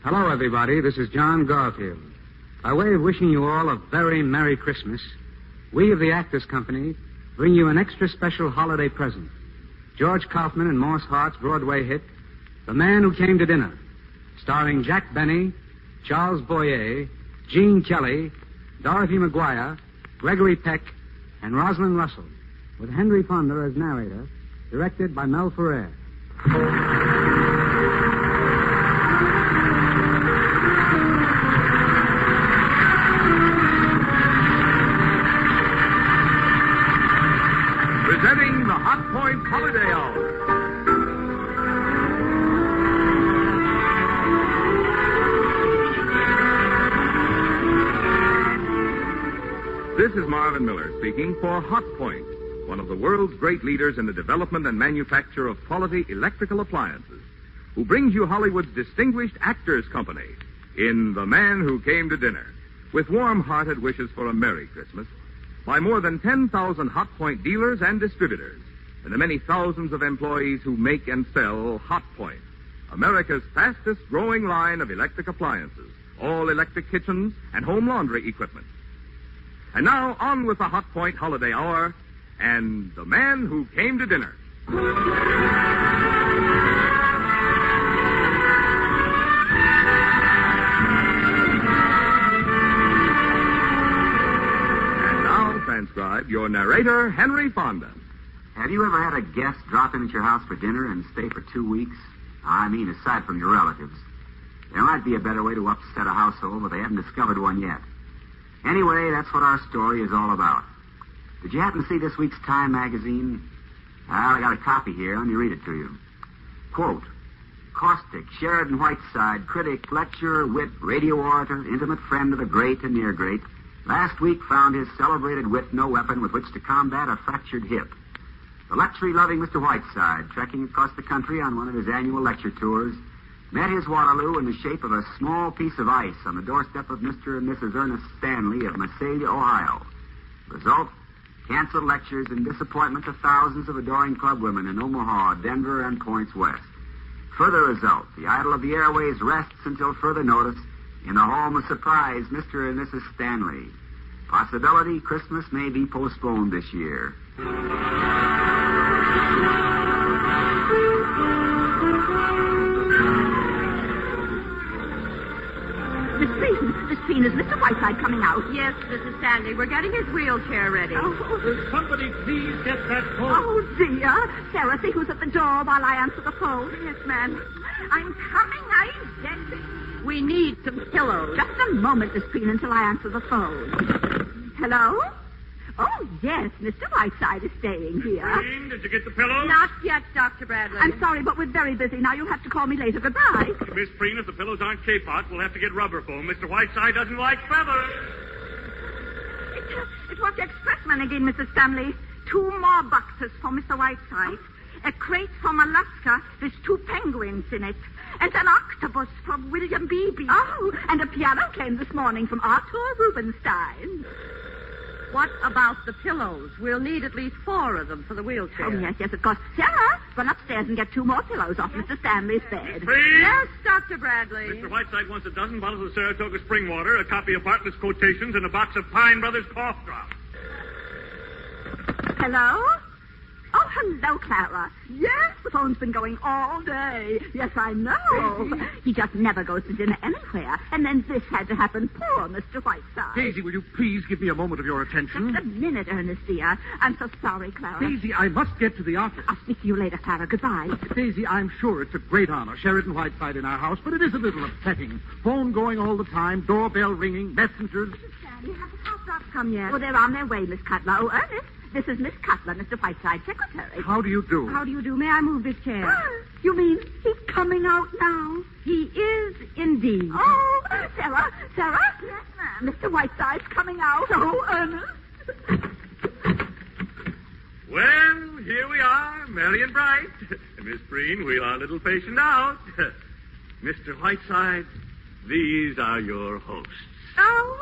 Hello, everybody. This is John Garfield. By way of wishing you all a very Merry Christmas, we of the Actors Company bring you an extra special holiday present. George Kaufman and Morse Hart's Broadway hit, The Man Who Came to Dinner, starring Jack Benny, Charles Boyer, Gene Kelly, Dorothy Maguire, Gregory Peck, and Rosalind Russell, with Henry Fonda as narrator, directed by Mel Ferrer. Presenting the Hotpoint Holiday Hour. This is Marvin Miller speaking for Hotpoint, one of the world's great leaders in the development and manufacture of quality electrical appliances, who brings you Hollywood's distinguished Actors Company in The Man Who Came to Dinner, with warm-hearted wishes for a Merry Christmas, by more than 10,000 Hotpoint dealers and distributors, and the many thousands of employees who make and sell Hotpoint, America's fastest-growing line of electric appliances, all electric kitchens and home laundry equipment. And now, on with the Hotpoint Holiday Hour and The Man Who Came to Dinner. And now, transcribe your narrator, Henry Fonda. Have you ever had a guest drop in at your house for dinner and stay for 2 weeks? I mean, aside from your relatives. There might be a better way to upset a household, but they haven't discovered one yet. Anyway, that's what our story is all about. Did you happen to see this week's Time magazine? Well, I got a copy here. Let me read it to you. Quote, caustic, Sheridan Whiteside, critic, lecturer, wit, radio orator, intimate friend of the great and near great, last week found his celebrated wit no weapon with which to combat a fractured hip. The luxury-loving Mr. Whiteside, trekking across the country on one of his annual lecture tours, met his Waterloo in the shape of a small piece of ice on the doorstep of Mr. and Mrs. Ernest Stanley of Massalia, Ohio. Result, canceled lectures and disappointment to thousands of adoring club women in Omaha, Denver, and points west. Further result, the idol of the airways rests until further notice in the home of surprise Mr. and Mrs. Stanley. Possibility Christmas may be postponed this year. Miss Preen, is Mr. Whiteside coming out? Yes, Mrs. Stanley. We're getting his wheelchair ready. Will somebody please get that phone? Oh, dear. Sarah, see who's at the door while I answer the phone. Yes, ma'am. I'm coming. I'm dead. We need some pillows. Just a moment, Miss Preen, until I answer the phone. Hello? Oh, yes, Mr. Whiteside is staying here. Preen, did you get the pillows? Not yet, Dr. Bradley. I'm sorry, but we're very busy now. You'll have to call me later. Goodbye. Miss Preen, if the pillows aren't K-pot, we'll have to get rubber foam. Mr. Whiteside doesn't like feathers. It was the expressman again, Mrs. Stanley. 2 more boxes for Mr. Whiteside. A crate from Alaska. There's 2 penguins in it. And an octopus from William Beebe. Oh, and a piano came this morning from Arthur Rubinstein. What about the pillows? We'll need at least 4 of them for the wheelchair. Oh, yes, of course. Sarah, run upstairs and get 2 more pillows off Mr. Stanley's bed. Preen? Yes, Dr. Bradley. Mr. Whiteside wants a dozen bottles of Saratoga spring water, a copy of Bartlett's quotations, and a box of Pine Brothers cough drops. Hello? Oh, hello, Clara. Yes, the phone's been going all day. Yes, I know. He just never goes to dinner anywhere. And then this had to happen. Poor Mr. Whiteside. Daisy, will you please give me a moment of your attention? Just a minute, Ernest, dear. I'm so sorry, Clara. Daisy, I must get to the office. I'll speak to you later, Clara. Goodbye. Daisy, I'm sure it's a great honor, Sheridan Whiteside in our house, but it is a little upsetting. Phone going all the time, doorbell ringing, messengers. Mrs. Stanley, have the cough drops come yet? Oh, they're on their way, Miss Cutler. Oh, Ernest, this is Miss Cutler, Mr. Whiteside's secretary. How do you do? How do you do? May I move this chair? You mean he's coming out now? He is indeed. Oh, Sarah? Yes, ma'am. Mr. Whiteside's coming out. Oh, Ernest. Well, here we are, merry and bright. Miss Preen, wheel our little patient out. Mr. Whiteside, these are your hosts. Oh,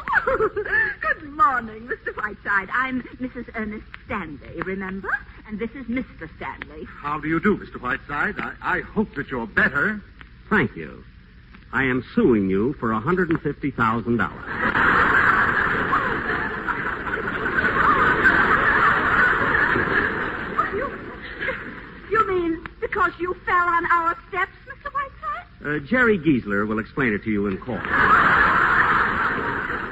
good morning, Mr. Whiteside. I'm Mrs. Ernest Stanley, remember? And this is Mr. Stanley. How do you do, Mr. Whiteside? I hope that you're better. Thank you. I am suing you for $150,000. You mean because you fell on our steps, Mr. Whiteside? Jerry Giesler will explain it to you in court.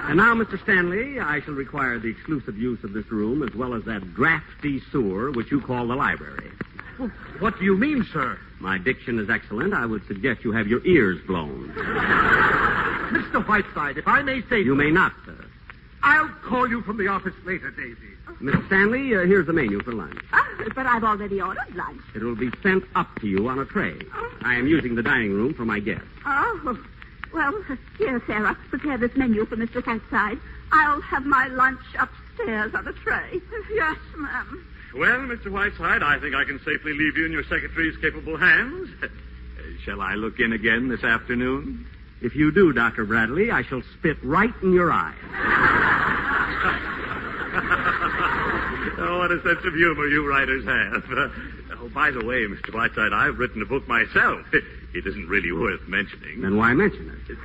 And now, Mr. Stanley, I shall require the exclusive use of this room as well as that drafty sewer which you call the library. Well, what do you mean, sir? My diction is excellent. I would suggest you have your ears blown. Mr. Whiteside, if I may say... You may not, sir. I'll call you from the office later, Daisy. Mr. Stanley, here's the menu for lunch. But I've already ordered lunch. It will be sent up to you on a tray. I am using the dining room for my guests. Oh, well, here, Sarah, prepare this menu for Mr. Whiteside. I'll have my lunch upstairs on a tray. Yes, ma'am. Well, Mr. Whiteside, I think I can safely leave you in your secretary's capable hands. Shall I look in again this afternoon? If you do, Dr. Bradley, I shall spit right in your eye. Oh, what a sense of humor you writers have. Oh, by the way, Mr. Whiteside, I've written a book myself. It isn't really worth mentioning. Then why mention it?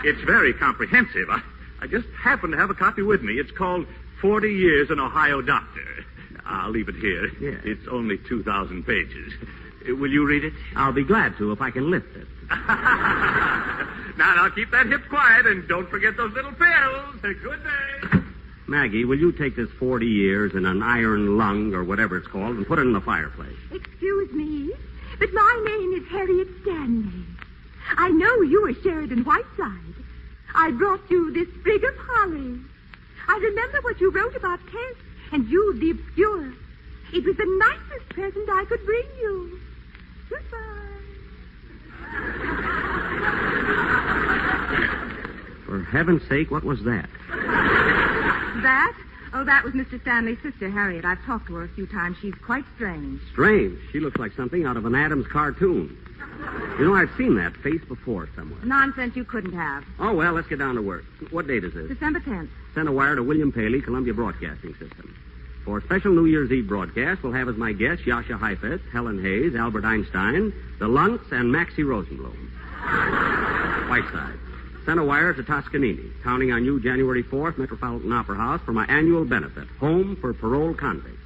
It's very comprehensive. I just happen to have a copy with me. It's called 40 Years an Ohio Doctor. I'll leave it here. Yes. It's only 2,000 pages. Will you read it? I'll be glad to if I can lift it. Now, keep that hip quiet and don't forget those little pills. Good day. Maggie, will you take this 40 years in an iron lung or whatever it's called and put it in the fireplace? Excuse me, but my name is Harriet Stanley. I know you are Sheridan Whiteside. I brought you this sprig of holly. I remember what you wrote about Kent and you, the obscure. It was the nicest present I could bring you. Goodbye. For heaven's sake, what was that? That? Oh, that was Mr. Stanley's sister, Harriet. I've talked to her a few times. She's quite strange. Strange. She looks like something out of an Adams cartoon. You know, I've seen that face before somewhere. Nonsense you couldn't have. Oh, well, let's get down to work. What date is this? December 10th. Send a wire to William Paley, Columbia Broadcasting System. For a special New Year's Eve broadcast, we'll have as my guests Yasha Heifetz, Helen Hayes, Albert Einstein, the Lunts, and Maxie Rosenblum. Whiteside. Send a wire to Toscanini, counting on you January 4th, Metropolitan Opera House, for my annual benefit, Home for Parole Convicts.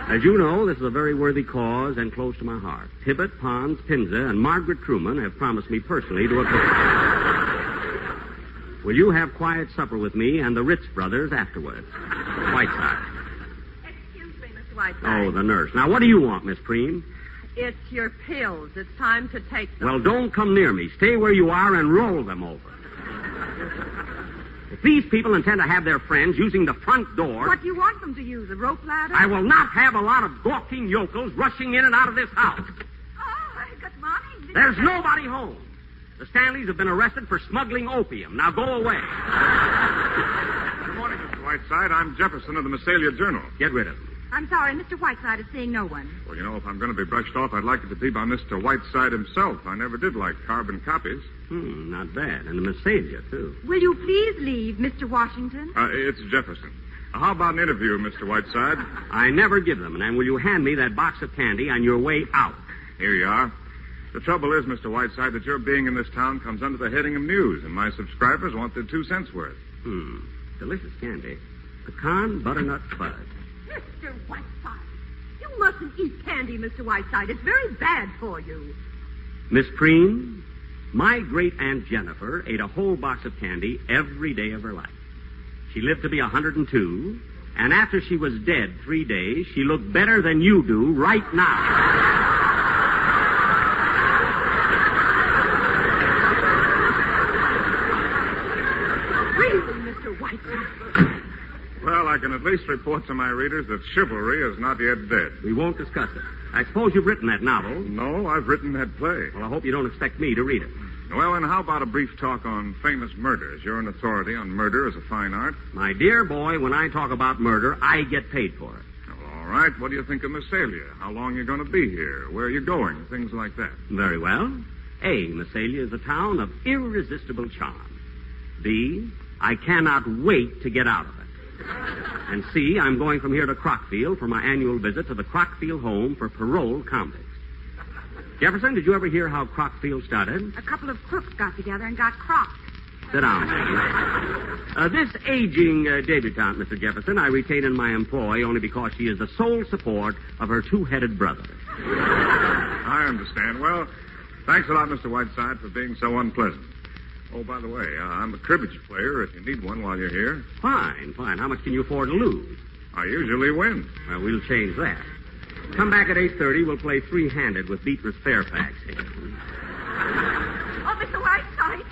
As you know, this is a very worthy cause and close to my heart. Tibbet, Pons, Pinza, and Margaret Truman have promised me personally to oppose. Will you have quiet supper with me and the Ritz brothers afterwards? Whiteside. Excuse me, Mr. Whiteside. Oh, the nurse. Now, what do you want, Miss Preen? It's your pills. It's time to take them. Well, don't come near me. Stay where you are and roll them over. If these people intend to have their friends using the front door... What do you want them to use, a rope ladder? I will not have a lot of gawking yokels rushing in and out of this house. Oh, good morning. There's nobody home. The Stanleys have been arrested for smuggling opium. Now go away. Good morning, Mr. Whiteside. I'm Jefferson of the Massalia Journal. Get rid of them. I'm sorry, Mr. Whiteside is seeing no one. Well, you know, if I'm going to be brushed off, I'd like it to be by Mr. Whiteside himself. I never did like carbon copies. Not bad. And the Massalia, too. Will you please leave, Mr. Washington? It's Jefferson. How about an interview, Mr. Whiteside? I never give them. And will you hand me that box of candy on your way out? Here you are. The trouble is, Mr. Whiteside, that your being in this town comes under the heading of news, and my subscribers want their 2 cents worth. Delicious candy. Pecan butternut fudge. Mr. Whiteside, you mustn't eat candy, Mr. Whiteside. It's very bad for you. Miss Preen, my great-aunt Jennifer ate a whole box of candy every day of her life. She lived to be 102, and after she was dead 3 days, she looked better than you do right now. Well, I can at least report to my readers that chivalry is not yet dead. We won't discuss it. I suppose you've written that novel. No, I've written that play. Well, I hope you don't expect me to read it. Well, and how about a brief talk on famous murders? You're an authority on murder as a fine art. My dear boy, when I talk about murder, I get paid for it. Well, all right. What do you think of Massalia? How long you going to be here? Where are you going? Things like that. Very well. A, Massalia is a town of irresistible charm. B, I cannot wait to get out of it. And C, I'm going from here to Crockfield for my annual visit to the Crockfield Home for Parole Convicts. Jefferson, did you ever hear how Crockfield started? A couple of crooks got together and got crocked. Sit down, Maggie. This aging debutante, Mr. Jefferson, I retain in my employ only because she is the sole support of her two-headed brother. I understand. Well, thanks a lot, Mr. Whiteside, for being so unpleasant. Oh, by the way, I'm a cribbage player if you need one while you're here. Fine. How much can you afford to lose? I usually win. Well, we'll change that. Come back at 8:30. We'll play three-handed with Beatrice Fairfax here. Oh, Mr. Whiteside,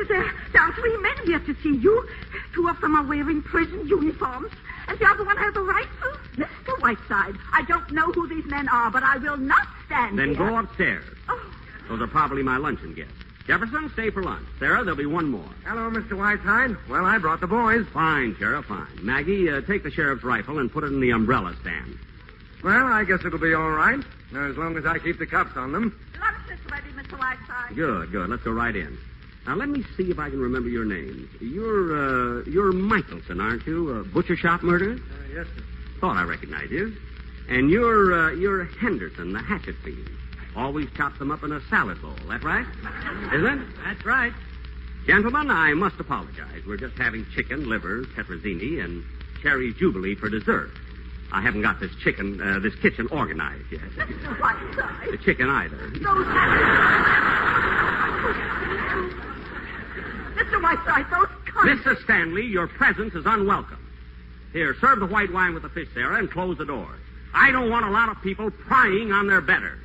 there are 3 men here to see you. 2 of them are wearing prison uniforms, and the other one has a rifle. Mr. Whiteside, I don't know who these men are, but I will not stand Then here. go upstairs. Oh. Those are probably my luncheon guests. Jefferson, stay for lunch. Sarah, there'll be one more. Hello, Mr. Whiteside. Well, I brought the boys. Fine, Sheriff, fine. Maggie, take the sheriff's rifle and put it in the umbrella stand. Well, I guess it'll be all right, as long as I keep the cuffs on them. Lunch is ready, Mr. Whiteside. Good. Let's go right in. Now, let me see if I can remember your name. You're Michelson, aren't you? Butcher shop murder? Yes, sir. Thought I recognized you. And you're Henderson, the hatchet fiend. Always chops them up in a salad bowl. That right? Isn't it? That's right. Gentlemen, I must apologize. We're just having chicken, livers, tetrazzini, and cherry jubilee for dessert. I haven't got this kitchen organized yet. Mr. Whiteside. The chicken either. Those... Mr. Whiteside, those cunts... Mrs. Stanley, your presence is unwelcome. Here, serve the white wine with the fish, Sarah, and close the door. I don't want a lot of people prying on their betters.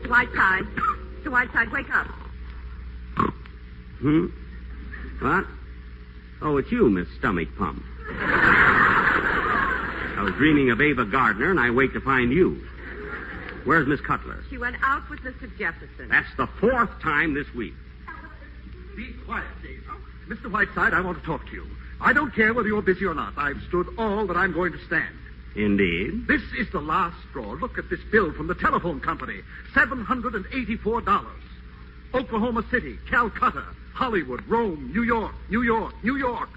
Mr. Whiteside, wake up. What? Oh, it's you, Miss Stomach Pump. I was dreaming of Ava Gardner, and I wake to find you. Where's Miss Cutler? She went out with Mr. Jefferson. That's the 4th time this week. Be quiet, Dave. Mr. Whiteside, I want to talk to you. I don't care whether you're busy or not. I've stood all that I'm going to stand. Indeed. This is the last straw. Look at this bill from the telephone company. $784. Oklahoma City, Calcutta, Hollywood, Rome, New York.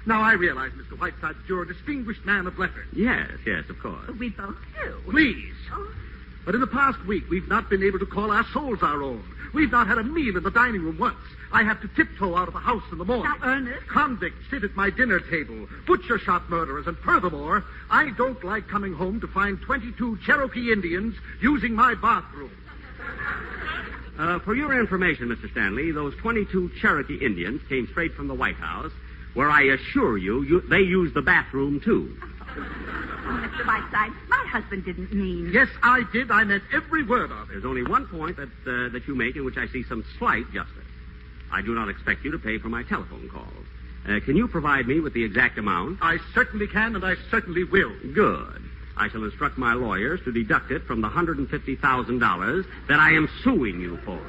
Now, I realize, Mr. Whiteside, that you're a distinguished man of letters. Yes, of course. We both do. Please. Oh. But in the past week, we've not been able to call our souls our own. We've not had a meal in the dining room once. I have to tiptoe out of the house in the morning. Now, Ernest. Convicts sit at my dinner table. Butcher shop murderers. And furthermore, I don't like coming home to find 22 Cherokee Indians using my bathroom. For your information, Mr. Stanley, those 22 Cherokee Indians came straight from the White House, where I assure you they used the bathroom, too. Oh, Mr. Whiteside, my husband didn't mean... Yes, I did. I meant every word of it. There's only one point that you make in which I see some slight justice. I do not expect you to pay for my telephone calls. Can you provide me with the exact amount? I certainly can, and I certainly will. Good. I shall instruct my lawyers to deduct it from the $150,000 that I am suing you for.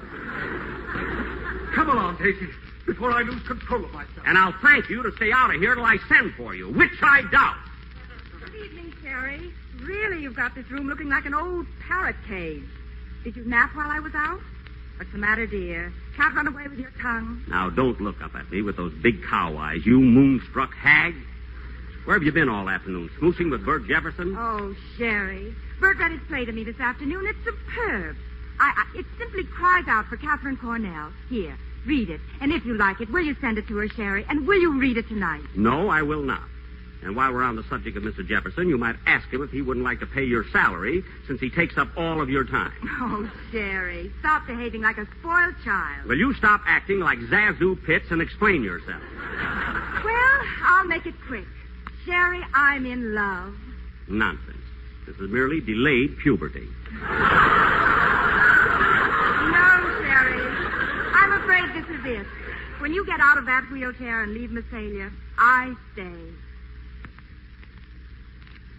Come along, Casey, before I lose control of myself. And I'll thank you to stay out of here till I send for you, which I doubt. Good evening, Sherry. Really, you've got this room looking like an old parrot cage. Did you nap while I was out? What's the matter, dear? Can't run away with your tongue. Now, don't look up at me with those big cow eyes, you moonstruck hag. Where have you been all afternoon? Smooching with Bert Jefferson? Oh, Sherry. Bert read his play to me this afternoon. It's superb. It simply cries out for Catherine Cornell. Here, read it. And if you like it, will you send it to her, Sherry? And will you read it tonight? No, I will not. And while we're on the subject of Mr. Jefferson, you might ask him if he wouldn't like to pay your salary, since he takes up all of your time. Oh, Sherry, stop behaving like a spoiled child. Will you stop acting like Zazu Pitts and explain yourself? Well, I'll make it quick. Sherry, I'm in love. Nonsense. This is merely delayed puberty. No, Sherry. I'm afraid this is it. When you get out of that wheelchair and leave Massalia, I stay.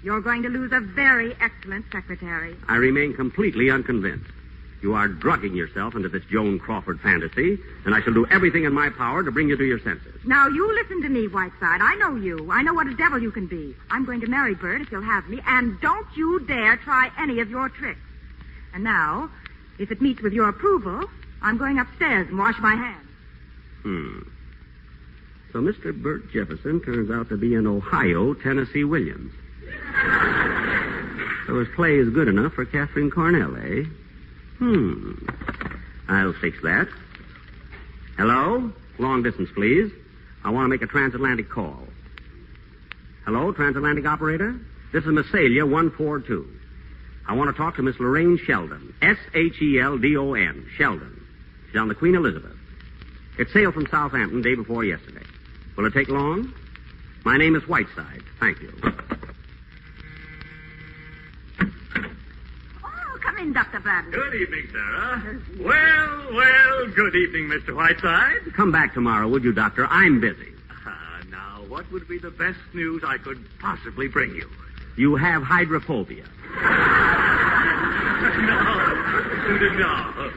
You're going to lose a very excellent secretary. I remain completely unconvinced. You are drugging yourself into this Joan Crawford fantasy, and I shall do everything in my power to bring you to your senses. Now, you listen to me, Whiteside. I know you. I know what a devil you can be. I'm going to marry Bert if you'll have me, and don't you dare try any of your tricks. And now, if it meets with your approval, I'm going upstairs and wash my hands. So Mr. Bert Jefferson turns out to be an Ohio Tennessee Williams. So his play is good enough for Catherine Cornell, eh? I'll fix that. Hello? Long distance, please. I want to make a transatlantic call. Hello, transatlantic operator? This is Massalia 142. I want to talk to Miss Lorraine Sheldon. Sheldon. Sheldon. She's on the Queen Elizabeth. It sailed from Southampton day before yesterday. Will it take long? My name is Whiteside. Thank you. Oh, come in, Dr. Bradley. Good evening, Sarah. Well, good evening, Mr. Whiteside. Come back tomorrow, would you, Doctor? I'm busy. Now, what would be the best news I could possibly bring you? You have hydrophobia. No.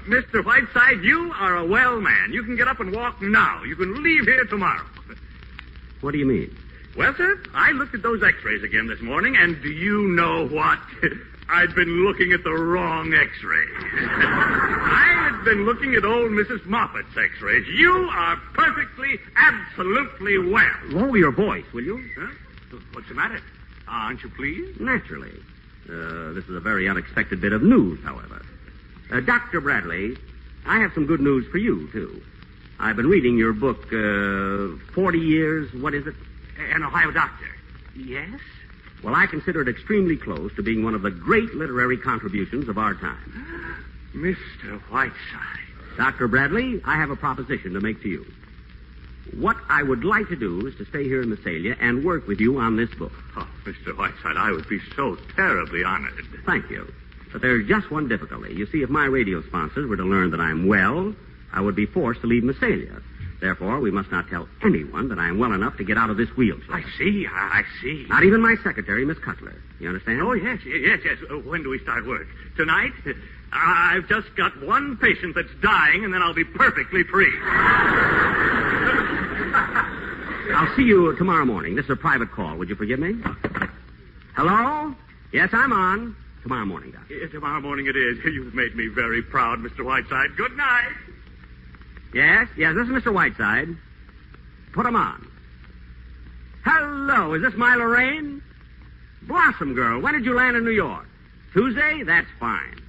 Mr. Whiteside, you are a well man. You can get up and walk now. You can leave here tomorrow. What do you mean? Well, sir, I looked at those x-rays again this morning, and do you know what? I'd been looking at the wrong x-ray. I had been looking at old Mrs. Moffat's x-rays. You are perfectly, absolutely well. Lower your voice, will you? Huh? What's the matter? Aren't you pleased? Naturally. This is a very unexpected bit of news, however. Dr. Bradley, I have some good news for you, too. I've been reading your book, 40 Years, what is it? An Ohio Doctor. Yes? Well, I consider it extremely close to being one of the great literary contributions of our time. Mr. Whiteside. Dr. Bradley, I have a proposition to make to you. What I would like to do is to stay here in Massalia and work with you on this book. Oh, Mr. Whiteside, I would be so terribly honored. Thank you. But there's just one difficulty. You see, if my radio sponsors were to learn that I'm well, I would be forced to leave Massalia. Therefore, we must not tell anyone that I am well enough to get out of this wheelchair. I see. Not even my secretary, Miss Cutler. You understand? Oh, yes. When do we start work? Tonight? I've just got one patient that's dying, and then I'll be perfectly free. I'll see you tomorrow morning. This is a private call. Would you forgive me? Hello? Yes, I'm on. Tomorrow morning, Doctor. Tomorrow morning it is. You've made me very proud, Mr. Whiteside. Good night. Yes, this is Mr. Whiteside. Put him on. Hello, is this my Lorraine? Blossom girl, when did you land in New York? Tuesday? That's fine.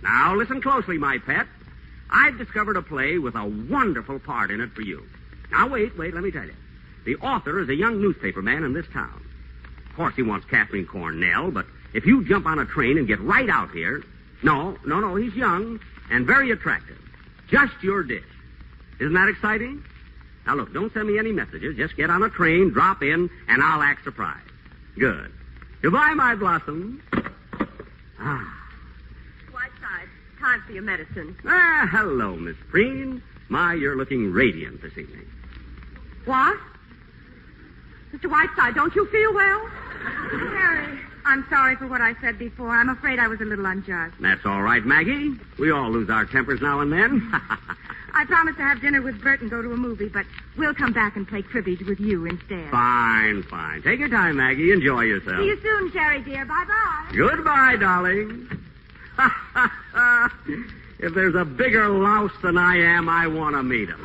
Now, listen closely, my pet. I've discovered a play with a wonderful part in it for you. Now, wait, let me tell you. The author is a young newspaper man in this town. Of course, he wants Catherine Cornell, but if you jump on a train and get right out here... No, he's young and very attractive. Just your dish. Isn't that exciting? Now, look, don't send me any messages. Just get on a train, drop in, and I'll act surprised. Good. Goodbye, my blossom. Whiteside, time for your medicine. Hello, Miss Preen. You're looking radiant this evening. What? Mr. Whiteside, don't you feel well? Harry, I'm sorry for what I said before. I'm afraid I was a little unjust. That's all right, Maggie. We all lose our tempers now and then. I promised to have dinner with Bert and go to a movie, but we'll come back and play cribbage with you instead. Fine. Take your time, Maggie. Enjoy yourself. See you soon, Jerry, dear. Bye-bye. Goodbye, darling. If there's a bigger louse than I am, I want to meet him.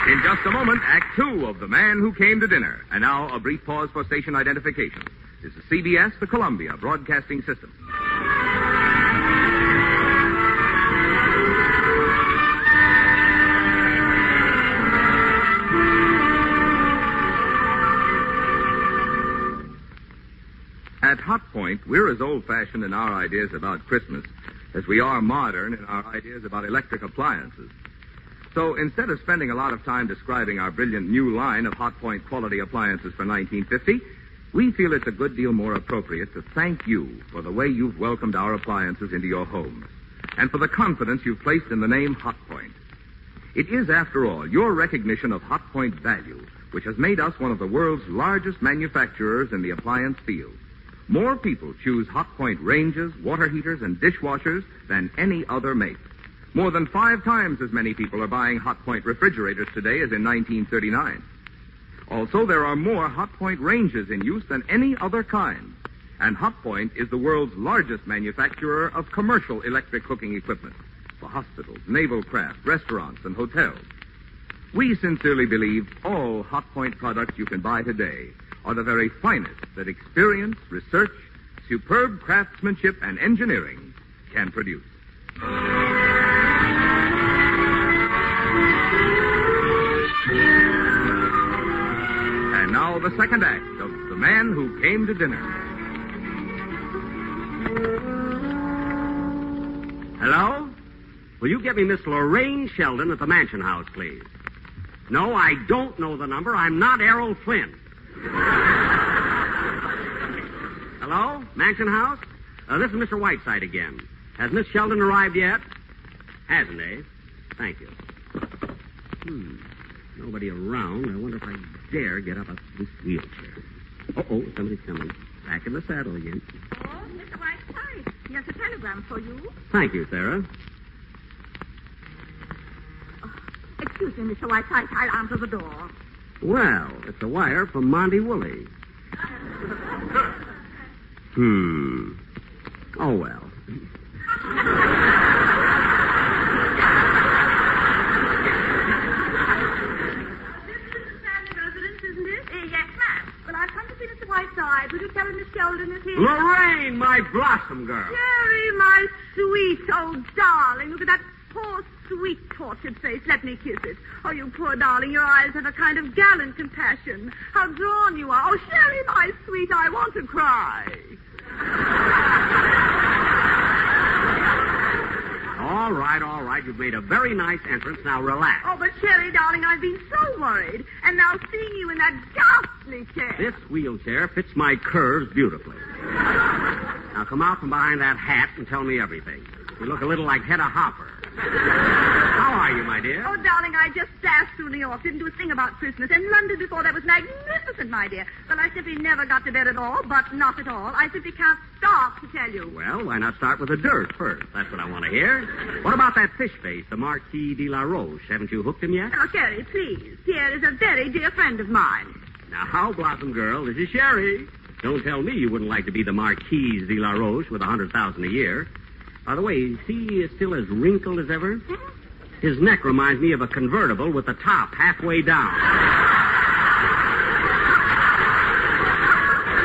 In just a moment, Act 2 of The Man Who Came to Dinner. And now, a brief pause for station identification. This is CBS, the Columbia Broadcasting System. At Hotpoint, we're as old-fashioned in our ideas about Christmas as we are modern in our ideas about electric appliances. So instead of spending a lot of time describing our brilliant new line of Hotpoint quality appliances for 1950, we feel it's a good deal more appropriate to thank you for the way you've welcomed our appliances into your homes and for the confidence you've placed in the name Hotpoint. It is, after all, your recognition of Hotpoint value which has made us one of the world's largest manufacturers in the appliance field. More people choose Hotpoint ranges, water heaters, and dishwashers than any other make. More than 5 times as many people are buying Hotpoint refrigerators today as in 1939. Also, there are more Hotpoint ranges in use than any other kind. And Hotpoint is the world's largest manufacturer of commercial electric cooking equipment for hospitals, naval craft, restaurants, and hotels. We sincerely believe all Hotpoint products you can buy today are the very finest that experience, research, superb craftsmanship, and engineering can produce. And now the second act of The Man Who Came to Dinner. Hello? Will you get me Miss Lorraine Sheldon at the Mansion House, please? No, I don't know the number. I'm not Errol Flynn. Hello? Mansion House? This is Mr. Whiteside again. Has Miss Sheldon arrived yet? Hasn't, eh? Thank you. Nobody around. I wonder if I dare get up this wheelchair. Uh-oh, somebody's coming. Back in the saddle again. Oh, Mr. Whiteside, here's a telegram for you. Thank you, Sarah. Excuse me, Mr. Whiteside, I'll answer the door. Well, it's a wire from Monty Woolley. Oh, well. Yes, ma'am. Well, I've come to see Mr. Whiteside. Will you tell him Miss Sheldon is here? Lorraine, my blossom girl. Jerry, my sweet old darling. Look at that poor, sweet, tortured face. Let me kiss it. Oh, you poor darling. Your eyes have a kind of gallant compassion. How drawn you are. Oh, Sherry, my sweet, I want to cry. All right. You've made a very nice entrance. Now relax. Oh, but Sherry, darling, I've been so worried. And now seeing you in that ghastly chair. This wheelchair fits my curves beautifully. Now come out from behind that hat and tell me everything. You look a little like Hedda Hopper. How are you, my dear? Oh, darling, I just dashed through New York. Didn't do a thing about Christmas. And London before that was magnificent, my dear. Well, I simply never got to bed at all, but not at all. I simply can't stop to tell you. Well, why not start with the dirt first? That's what I want to hear. What about that fish face, the Marquis de la Roche? Haven't you hooked him yet? Now, Sherry, please. Pierre is a very dear friend of mine. Now, how, Blossom Girl? This is Sherry. Don't tell me you wouldn't like to be the Marquise de la Roche with $100,000 a year. By the way, is he still as wrinkled as ever? Mm-hmm. His neck reminds me of a convertible with the top halfway down.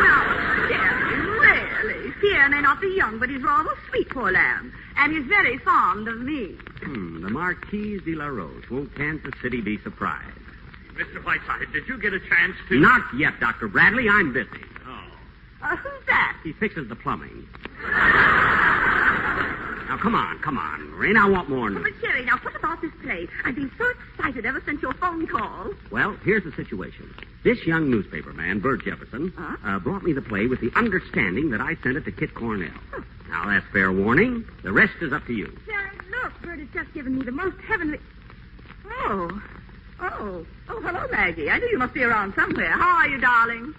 Now, Sherry, really. Pierre may not be young, but he's rather sweet, poor lamb. And he's very fond of me. The Marquise de la Roche. Won't Kansas City be surprised? Mr. Whiteside, did you get a chance to... Not yet, Dr. Bradley. I'm busy. Oh. Who's that? He fixes the plumbing. Now, come on, Lorraine. I want more Oh, news. but Sherry, now what about this play? I've been so excited ever since your phone call. Well, here's the situation. This young newspaper man, Bert Jefferson, brought me the play with the understanding that I sent it to Kit Cornell. Now, that's fair warning. The rest is up to you. Sherry, look, Bert has just given me the most heavenly... Oh, hello, Maggie. I knew you must be around somewhere. How are you, darling?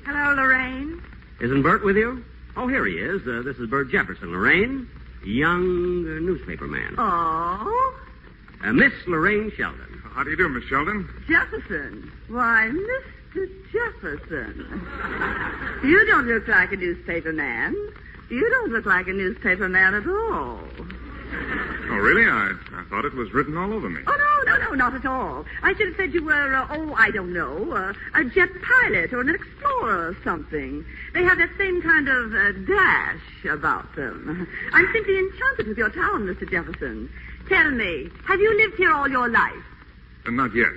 Hello, Lorraine. Isn't Bert with you? Oh, here he is. This is Bert Jefferson. Lorraine, young newspaper man. Oh? Miss Lorraine Sheldon. How do you do, Miss Sheldon? Jefferson. Why, Mr. Jefferson. You don't look like a newspaper man. You don't look like a newspaper man at all. Oh, really? I thought it was written all over me. Oh, no, not at all. I should have said you were, I don't know, a jet pilot or an explorer or something. They have that same kind of dash about them. I'm simply enchanted with your town, Mr. Jefferson. Tell me, have you lived here all your life? Not yet.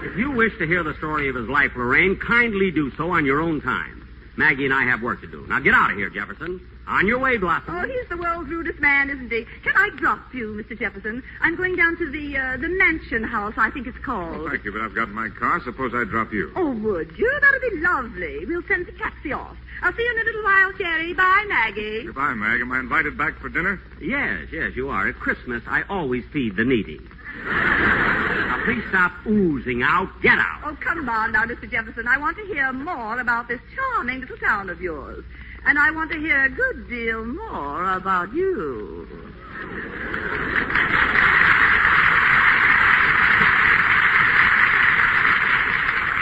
If you wish to hear the story of his life, Lorraine, kindly do so on your own time. Maggie and I have work to do. Now get out of here, Jefferson. On your way, Blossom. Oh, he's the world's rudest man, isn't he? Can I drop you, Mr. Jefferson? I'm going down to the Mansion House, I think it's called. Oh, thank you, but I've got my car. Suppose I drop you. Oh, would you? That would be lovely. We'll send the taxi off. I'll see you in a little while, Jerry. Bye, Maggie. Goodbye, Mag. Am I invited back for dinner? Yes, you are. At Christmas, I always feed the needy. Now, please stop oozing out. Get out. Oh, come on now, Mr. Jefferson. I want to hear more about this charming little town of yours. And I want to hear a good deal more about you.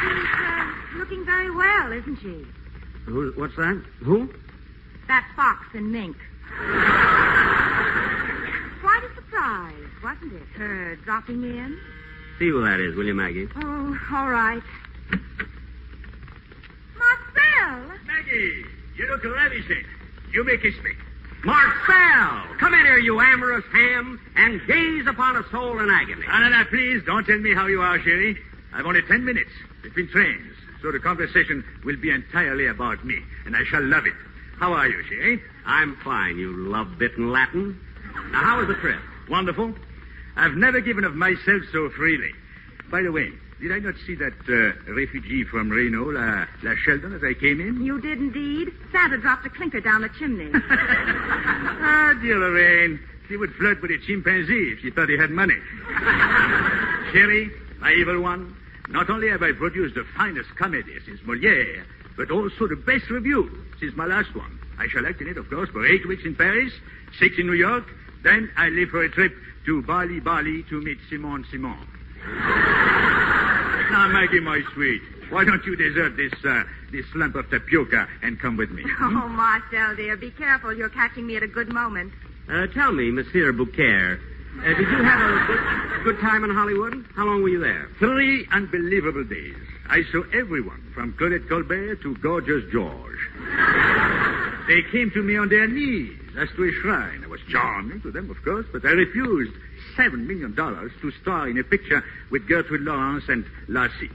She's looking very well, isn't she? What's that? Who? That fox in mink. Quite a surprise, wasn't it? Her dropping in. See who that is, will you, Maggie? Oh, all right. Marcel! Maggie, you look ravishing. You make it speak. Marcel! Come in here, you amorous ham, and gaze upon a soul in agony. Anna, please don't tell me how you are, Sherry. I've only 10 minutes between trains, so the conversation will be entirely about me, and I shall love it. How are you, Sherry? I'm fine, you love-bitten Latin. Now, how was the trip? Wonderful. I've never given of myself so freely. By the way, did I not see that refugee from Reno, La Sheldon, as I came in? You did indeed. Santa dropped a clinker down the chimney. Ah, dear Lorraine. She would flirt with a chimpanzee if she thought he had money. Sherry, my evil one, not only have I produced the finest comedy since Molière, but also the best review since my last one. I shall act in it, of course, for 8 weeks in Paris, 6 in New York. Then I leave for a trip to Bali to meet Simon. Now, Maggie, my sweet, why don't you desert this lump of tapioca and come with me? Oh, Marcel, dear, be careful. You're catching me at a good moment. Tell me, Monsieur Bouquet, did you have a good time in Hollywood? How long were you there? 3 unbelievable days. I saw everyone, from Claudette Colbert to Gorgeous George. They came to me on their knees as to a shrine. I was charming to them, of course, but I refused $7 million to star in a picture with Gertrude Lawrence and Lassie.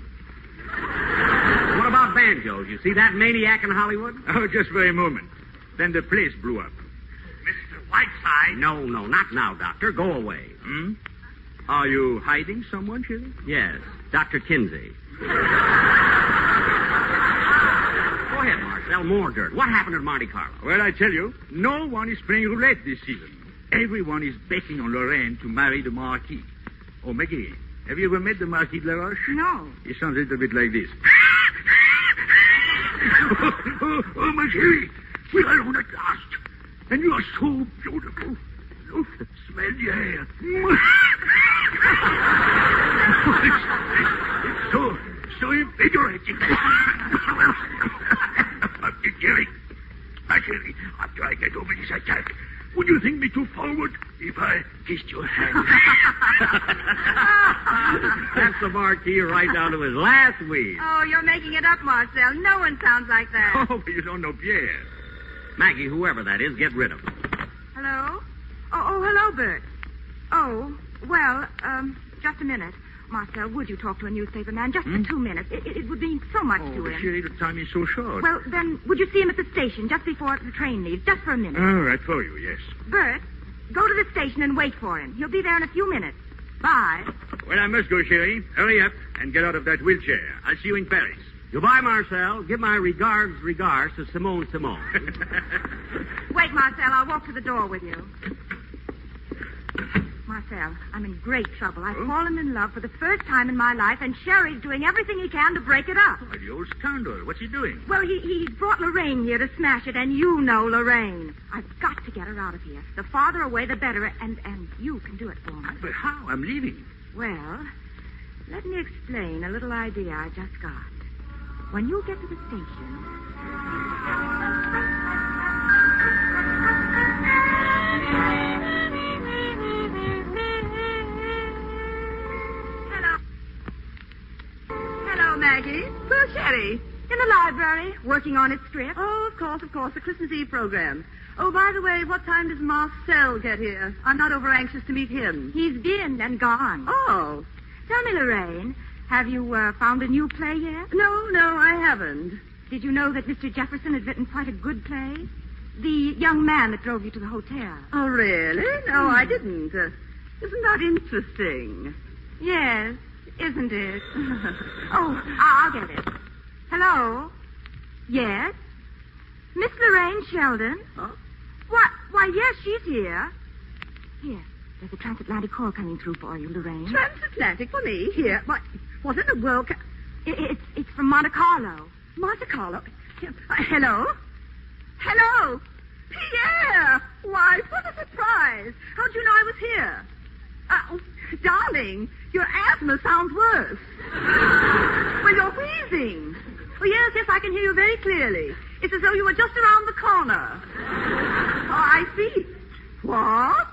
What about banjos? You see that maniac in Hollywood? Oh, just for a moment. Then the place blew up. Mr. Whiteside. No, not now, Doctor. Go away. Hmm? Are you hiding someone, Shirley? Yes, Dr. Kinsey. Go ahead, Marcel. More dirt. What happened at Monte Carlo? Well, I tell you, no one is playing roulette this season. Everyone is betting on Lorraine to marry the Marquis. Oh, Maggie, have you ever met the Marquis de la Roche? No. He sounds a little bit like this. oh, my chérie, we're alone at last. And you are so beautiful. Oh, smell the air. It's so invigorating. Jerry, after I get over this attack, would you think me too forward if I kissed your hand? That's the Marquis right down to his last weed. Oh, you're making it up, Marcel. No one sounds like that. Oh, but you don't know Pierre. Maggie, whoever that is, get rid of him. Hello? Oh, hello, Bert. Oh, well, just a minute. Marcel, would you talk to a newspaper man just for 2 minutes? It would mean so much to him. Sherry, the time is so short. Well, then, would you see him at the station just before the train leaves, just for a minute? All right, for you, yes. Bert, go to the station and wait for him. He'll be there in a few minutes. Bye. Well, I must go, Sherry. Hurry up and get out of that wheelchair. I'll see you in Paris. Goodbye, Marcel. Give my regards to Simone. Wait, Marcel. I'll walk to the door with you. Marcel, I'm in great trouble. I've fallen in love for the first time in my life, and Sherry's doing everything he can to break it up. Oh, the old scoundrel. What's he doing? Well, he brought Lorraine here to smash it, and you know Lorraine. I've got to get her out of here. The farther away, the better, and you can do it for me. But how? I'm leaving. Well, let me explain a little idea I just got. When you get to the station... Maggie? Where's Sherry? In the library, working on his script. Oh, of course, the Christmas Eve program. Oh, by the way, what time does Marcel get here? I'm not over anxious to meet him. He's been and gone. Oh. Tell me, Lorraine, have you found a new play yet? No, I haven't. Did you know that Mr. Jefferson had written quite a good play? The young man that drove you to the hotel. Oh, really? No, I didn't. Isn't that interesting? Yes. Isn't it? Oh, I'll get it. Hello? Yes? Miss Lorraine Sheldon? Huh? Why, yes, she's here. Here, there's a transatlantic call coming through for you, Lorraine. Transatlantic for me? Here? What in the world? It's from Monte Carlo. Monte Carlo? Hello? Hello? Pierre! Why, what a surprise. How'd you know I was here? Darling, your asthma sounds worse. Well, you're wheezing. Oh, yes, I can hear you very clearly. It's as though you were just around the corner. Oh, I see. What?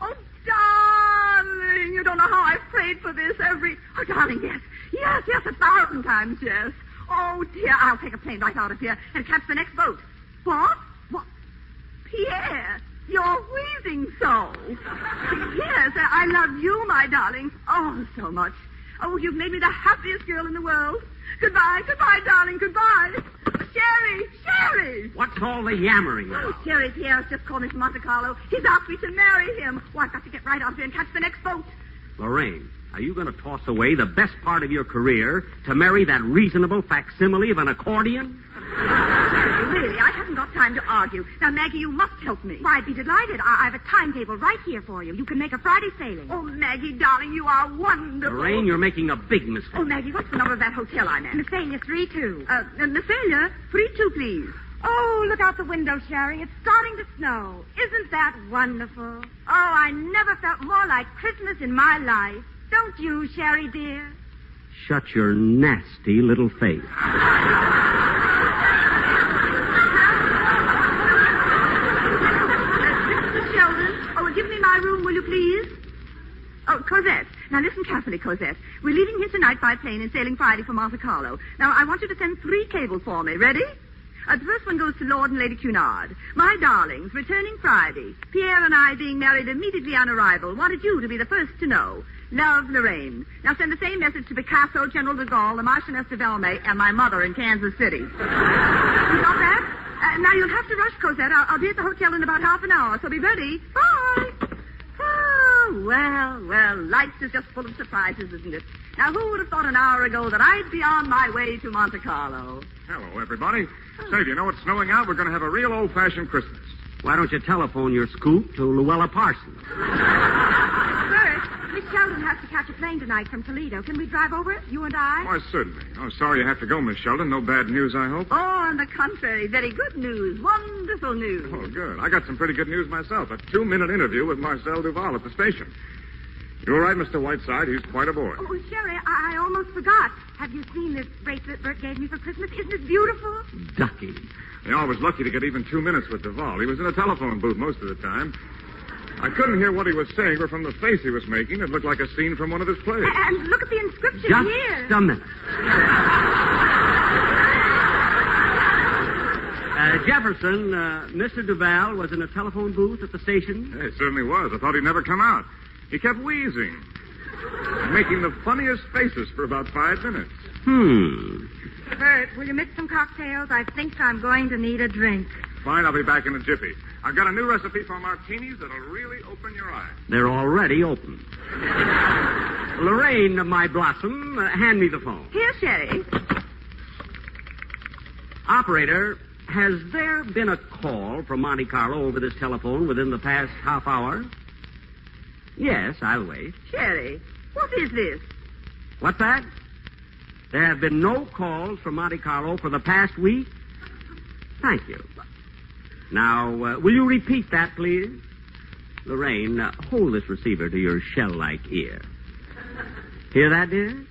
Oh, darling, you don't know how I've prayed for this Oh, darling, yes. Yes, 1,000 times, yes. Oh, dear, I'll take a plane right out of here and catch the next boat. What? Pierre, you're wheezing so. Yes, I love you, my darling. Oh, so much. Oh, you've made me the happiest girl in the world. Goodbye, darling, goodbye. Sherry! What's all the yammering about? Oh, Sherry, Pierre's just called me from Monte Carlo. He's asked me to marry him. Oh, I've got to get right out here and catch the next boat. Lorraine, are you going to toss away the best part of your career to marry that reasonable facsimile of an accordion? Really, I haven't got time to argue. Now, Maggie, you must help me. Why, I'd be delighted. I have a timetable right here for you. You can make a Friday sailing. Oh, Maggie, darling, you are wonderful. Lorraine, you're making a big mistake. Oh, Maggie, what's the number of that hotel I'm in? Messelia 32. Messelia, 32, please. Oh, look out the window, Sherry. It's starting to snow. Isn't that wonderful? Oh, I never felt more like Christmas in my life. Don't you, Sherry, dear? Shut your nasty little face. Give me my room, will you please? Oh, Cosette. Now, listen carefully, Cosette. We're leaving here tonight by plane and sailing Friday for Monte Carlo. Now, I want you to send 3 cables for me. Ready? The first one goes to Lord and Lady Cunard. My darlings, returning Friday. Pierre and I, being married immediately on arrival, wanted you to be the first to know. Love, Lorraine. Now, send the same message to Picasso, General de Gaulle, the Marchioness de Velmay, and my mother in Kansas City. You got that? Now, you'll have to rush, Cosette. I'll be at the hotel in about half an hour, so be ready. Bye. Oh, well, life is just full of surprises, isn't it? Now, who would have thought an hour ago that I'd be on my way to Monte Carlo? Hello, everybody. Say, do you know it's snowing out? We're going to have a real old-fashioned Christmas. Why don't you telephone your scoop to Luella Parsons? Bert, Miss Sheldon has to catch a plane tonight from Toledo. Can we drive over it, you and I? Why, certainly. Oh, sorry you have to go, Miss Sheldon. No bad news, I hope? Oh, on the contrary. Very good news. Wonderful news. Oh, good. I got some pretty good news myself. A 2-minute interview with Marcel Duval at the station. You're right, Mr. Whiteside. He's quite aboard. Oh, Sherry, I almost forgot. Have you seen this bracelet Bert gave me for Christmas? Isn't it beautiful? Ducky. I was lucky to get even 2 minutes with Duval. He was in a telephone booth most of the time. I couldn't hear what he was saying, but from the face he was making, it looked like a scene from one of his plays. And look at the inscription Just here. a minute. Jefferson, Mr. Duval was in a telephone booth at the station? Yeah, he certainly was. I thought he'd never come out. He kept wheezing, making the funniest faces for about 5 minutes. Bert, will you mix some cocktails? I think I'm going to need a drink. Fine, I'll be back in a jiffy. I've got a new recipe for martinis that'll really open your eyes. They're already open. Lorraine, my blossom, hand me the phone. Here, Sherry. Operator, has there been a call from Monte Carlo over this telephone within the past half hour? Yes, I'll wait. Sherry, what is this? What's that? There have been no calls from Monte Carlo for the past week? Thank you. Now, will you repeat that, please? Lorraine, hold this receiver to your shell-like ear. Hear that, dear?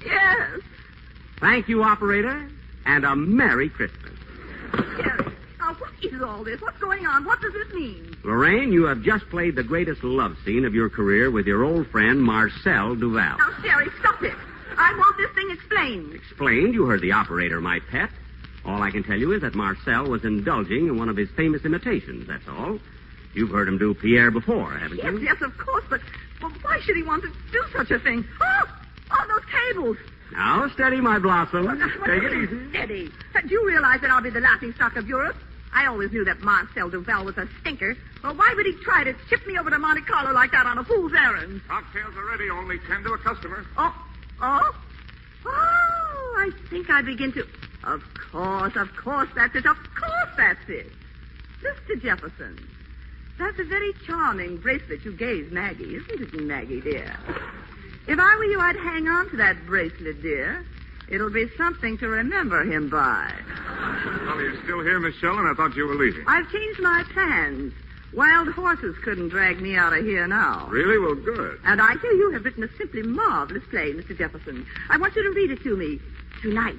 Yes. Thank you, operator, and a Merry Christmas. Sherry, now what is all this? What's going on? What does this mean? Lorraine, you have just played the greatest love scene of your career with your old friend, Marcel Duval. Now, Sherry, stop it. I want this thing explained. Explained? You heard the operator, my pet. All I can tell you is that Marcel was indulging in one of his famous imitations, that's all. You've heard him do Pierre before, haven't you? Yes, of course, but why should he want to do such a thing? Oh, those cables. Now, steady, my blossom. Take it easy. Steady. Do you realize that I'll be the laughing stock of Europe? I always knew that Marcel Duval was a stinker. Well, why would he try to ship me over to Monte Carlo like that on a fool's errand? Cocktails are ready. Only 10 to a customer. Oh, I think I begin to... Of course, that's it. Of course, that's it. Mr. Jefferson, that's a very charming bracelet you gave Maggie, isn't it, Maggie, dear? If I were you, I'd hang on to that bracelet, dear. It'll be something to remember him by. Well, you're still here, Miss Sheldon? I thought you were leaving. I've changed my plans. Wild horses couldn't drag me out of here now. Really? Well, good. And I hear you have written a simply marvelous play, Mr. Jefferson. I want you to read it to me tonight.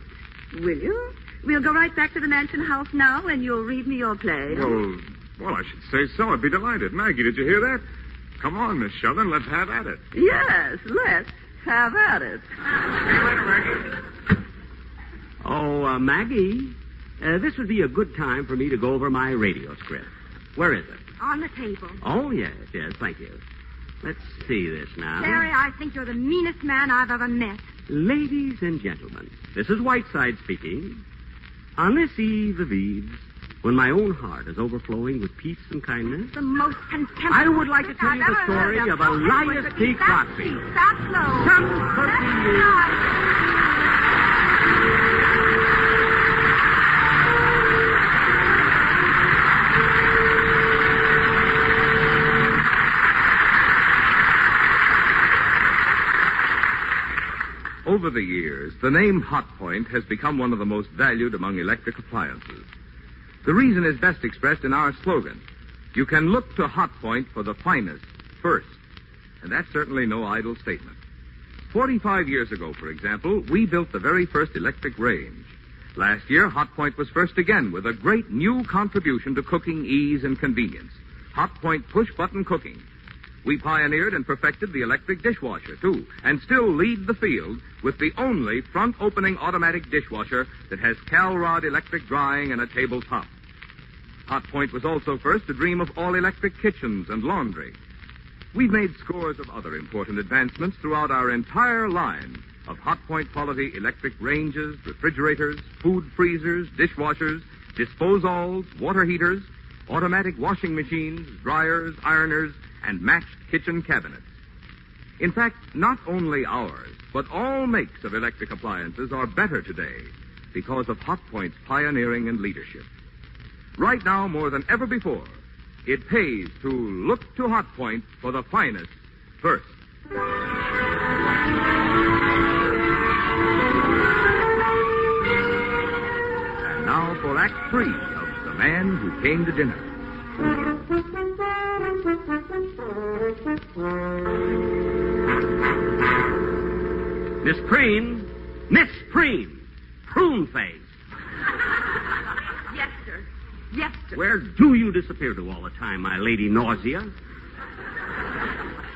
Will you? We'll go right back to the mansion house now, and you'll read me your play. Well, I should say so. I'd be delighted. Maggie, did you hear that? Come on, Miss Sheldon. Let's have at it. Yes, let's have at it. See you later, Maggie. Oh, Maggie, this would be a good time for me to go over my radio script. Where is it? On the table. Oh, yes, thank you. Let's see this now. Larry, I think you're the meanest man I've ever met. Ladies and gentlemen, this is Whiteside speaking. On this eve of eves, when my own heart is overflowing with peace and kindness, The most contemptible... I would like to tell you the story of Elias P. Crosby. Stop slow. Some 13 years... Over the years, the name Hotpoint has become one of the most valued among electric appliances. The reason is best expressed in our slogan. You can look to Hotpoint for the finest first. And that's certainly no idle statement. 45 years ago, for example, we built the very first electric range. Last year, Hotpoint was first again with a great new contribution to cooking ease and convenience. Hotpoint push-button cooking. We pioneered and perfected the electric dishwasher, too, and still lead the field with the only front-opening automatic dishwasher that has Calrod electric drying and a tabletop. Hotpoint was also first to dream of all-electric kitchens and laundry. We've made scores of other important advancements throughout our entire line of Hotpoint quality electric ranges, refrigerators, food freezers, dishwashers, disposalls, water heaters, automatic washing machines, dryers, ironers, and matched kitchen cabinets. In fact, not only ours, but all makes of electric appliances are better today because of Hotpoint's pioneering and leadership. Right now, more than ever before, it pays to look to Hotpoint for the finest first. And now for Act 3 of The Man Who Came to Dinner. Miss Preen, prune face. Yes, sir. Yes, sir. Where do you disappear to all the time, my lady nausea?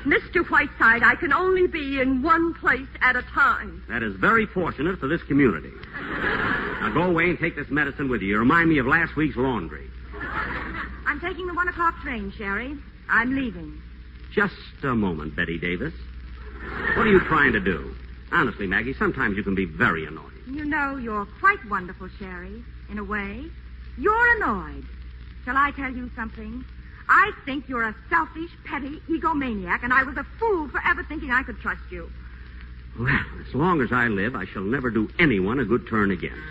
Mr. Whiteside, I can only be in one place at a time. That is very fortunate for this community. Now go away and take this medicine with you. You remind me of last week's laundry. I'm taking the 1 o'clock train, Sherry. I'm leaving. Just a moment, Betty Davis. What are you trying to do? Honestly, Maggie, sometimes you can be very annoying. You know, you're quite wonderful, Sherry, in a way. You're annoyed. Shall I tell you something? I think you're a selfish, petty egomaniac, and I was a fool for ever thinking I could trust you. Well, as long as I live, I shall never do anyone a good turn again.